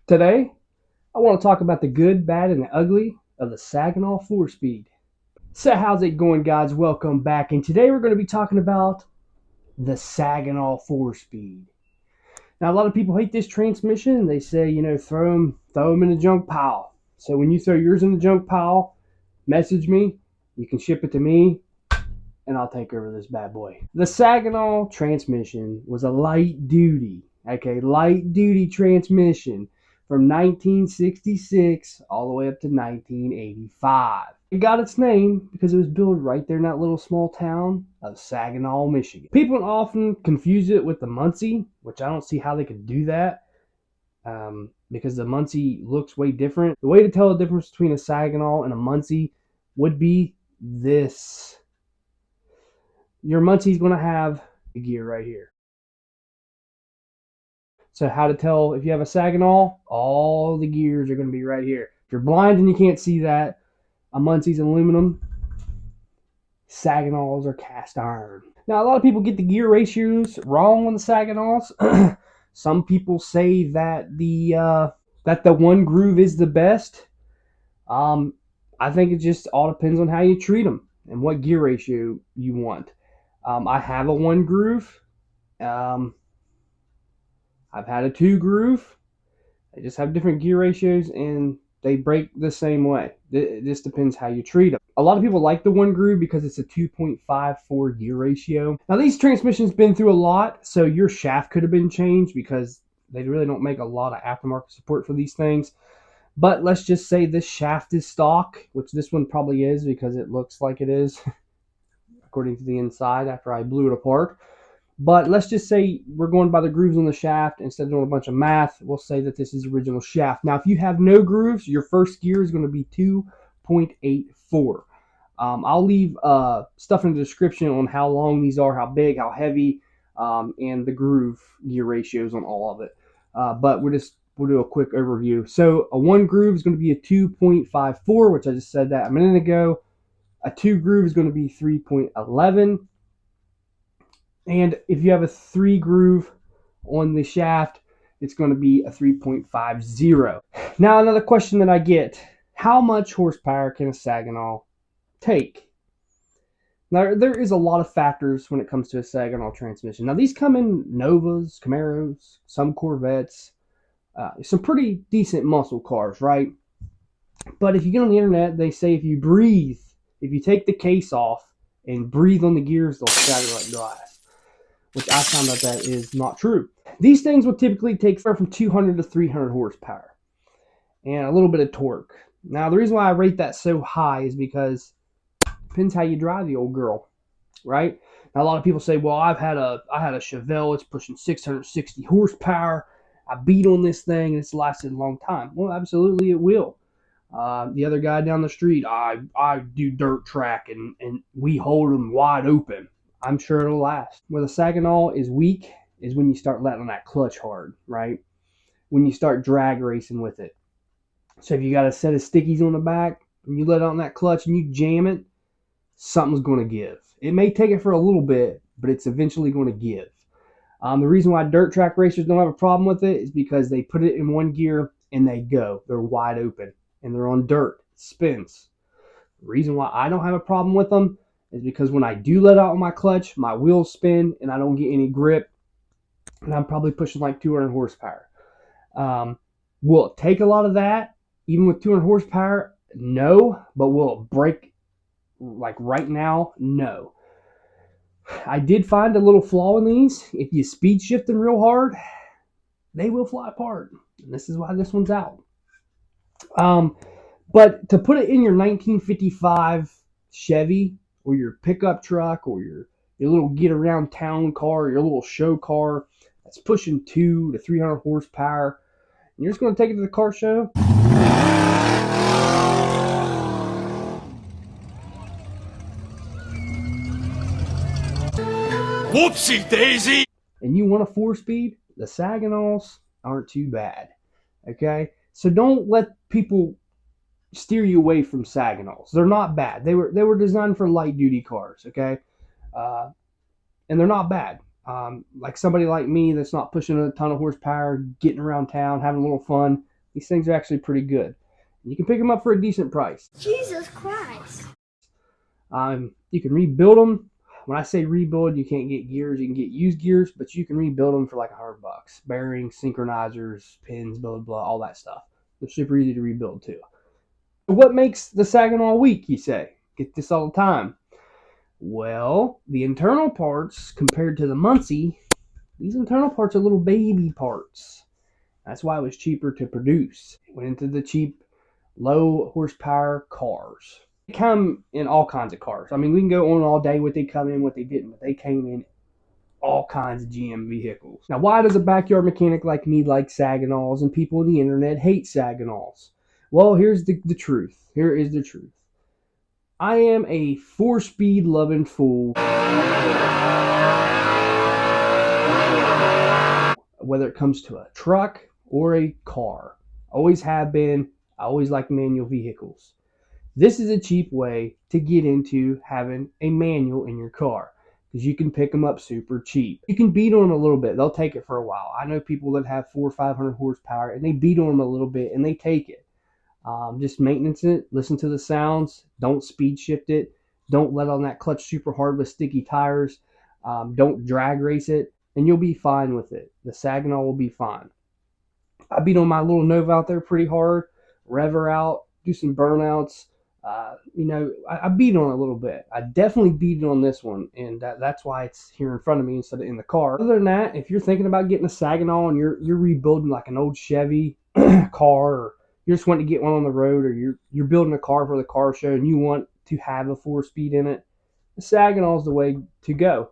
Today, I want to talk about the good, bad, and the ugly of the Saginaw 4-speed. So how's it going, guys? Welcome back. And today we're going to be talking about the Saginaw 4-speed. Now, a lot of people hate this transmission. They say, throw them in the junk pile. So when you throw yours in the junk pile, message me. You can ship it to me, and I'll take over this bad boy. The Saginaw transmission was a light duty transmission from 1966 all the way up to 1985. It got its name because it was built right there in that little small town of Saginaw, Michigan. People often confuse it with the Muncie, which I don't see how they could do that because the Muncie looks way different. The way to tell the difference between a Saginaw and a Muncie would be this. Your Muncie's going to have the gear right here. So how to tell if you have a Sagenol? All the gears are going to be right here. If you're blind and you can't see that, a Muncie's aluminum. Sagenols are cast iron. Now, a lot of people get the gear ratios wrong on the Sagenols. Some people say that the one groove is the best. I think it just all depends on how you treat them and what gear ratio you want. I have a one groove. I've had a two groove. They just have different gear ratios and they break the same way. It just depends how you treat them. A lot of people like the one groove because it's a 2.54 gear ratio. Now these transmissions been through a lot, so your shaft could have been changed because they really don't make a lot of aftermarket support for these things. But let's just say this shaft is stock, which this one probably is because it looks like it is according to the inside after I blew it apart. But let's just say we're going by the grooves on the shaft. Instead of doing a bunch of math, we'll say that this is original shaft. Now, if you have no grooves, your first gear is going to be 2.84. I'll leave stuff in the description on how long these are, how big, how heavy, and the groove gear ratios on all of it. But we'll do a quick overview. So a one groove is going to be a 2.54, which I just said that a minute ago. A two groove is going to be 3.11. And if you have a three groove on the shaft, it's going to be a 3.50. Now, another question that I get, how much horsepower can a Saginaw take? Now, there is a lot of factors when it comes to a Saginaw transmission. Now, these come in Novas, Camaros, some Corvettes, some pretty decent muscle cars, right? But if you get on the internet, they say if you take the case off and breathe on the gears, they'll shatter like glass, which I found out that is not true. These things will typically take from 200 to 300 horsepower and a little bit of torque. Now, the reason why I rate that so high is because it depends how you drive the old girl, right? Now, a lot of people say, well, I had a Chevelle. It's pushing 660 horsepower. I beat on this thing, and it's lasted a long time. Well, absolutely it will. The other guy down the street, I do dirt track, and we hold them wide open. I'm sure it'll last. Where the Saginaw is weak is when you start letting on that clutch hard, right? When you start drag racing with it. So if you got a set of stickies on the back, and you let on that clutch and you jam it, something's going to give. It may take it for a little bit, but it's eventually going to give. The reason why dirt track racers don't have a problem with it is because they put it in one gear and they go. They're wide open and they're on dirt. It spins. The reason why I don't have a problem with them is because when I do let out on my clutch, my wheels spin and I don't get any grip, and I'm probably pushing like 200 horsepower. Will it take a lot of that, even with 200 horsepower? No, but will it break like right now? No. I did find a little flaw in these. If you speed shift them real hard, they will fly apart. And this is why this one's out. But to put it in your 1955 Chevy, or your pickup truck, or your little get around town car, your little show car that's pushing 200 to 300 horsepower, and you're just going to take it to the car show. Whoopsie daisy! And you want a 4-speed? The Saginaws aren't too bad. Okay? So don't let people steer you away from Saginaws. They're not bad. They were designed for light duty cars, okay? And they're not bad. Like somebody like me that's not pushing a ton of horsepower, getting around town, having a little fun, These things are actually pretty good. You can pick them up for a decent price. Jesus Christ. You can rebuild them. When I say rebuild, you can't get gears. You can get used gears, but you can rebuild them for like $100. Bearings, synchronizers, pins, blah, blah, blah, all that stuff. They're super easy to rebuild too. What makes the Sagenol weak, you say? Get this all the time. Well, the internal parts compared to the Muncie, these internal parts are little baby parts. That's why it was cheaper to produce. It went into the cheap, low horsepower cars. They come in all kinds of cars. I mean, we can go on all day what they come in, what they didn't, but they came in all kinds of GM vehicles. Now, why does a backyard mechanic like me like Saginols and people on the internet hate Saginols? Well, here's the truth. Here is the truth. I am a 4-speed loving fool. Whether it comes to a truck or a car. Always have been. I always like manual vehicles. This is a cheap way to get into having a manual in your car because you can pick them up super cheap. You can beat on them a little bit. They'll take it for a while. I know people that have 400 or 500 horsepower and they beat on them a little bit and they take it. Just maintenance it. Listen to the sounds. Don't speed shift it. Don't let on that clutch super hard with sticky tires. Don't drag race it, and you'll be fine with it. The Sagenol will be fine. I beat on my little Nova out there pretty hard, rev her out, do some burnouts. I beat on it a little bit. I definitely beat it on this one, and that's why it's here in front of me instead of in the car. Other than that, if you're thinking about getting a Sagenol and you're rebuilding like an old Chevy car, or you're just wanting to get one on the road, or you're building a car for the car show and you want to have a 4-speed in it, the Sagenol is the way to go.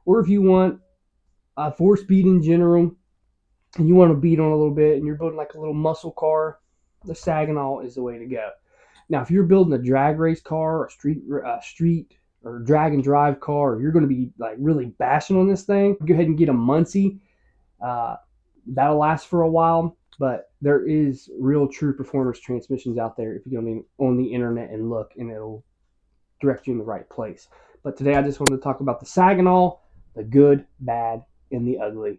Or if you want a 4-speed in general and you want to beat on a little bit and you're building like a little muscle car, the Sagenol is the way to go. Now, if you're building a drag race car or street or drag and drive car, or you're going to be like really bashing on this thing, go ahead and get a Muncie. That'll last for a while, but there is real true performance transmissions out there if you go on the internet and look, and it'll direct you in the right place. But today I just wanted to talk about the Sagenol, the good, bad, and the ugly.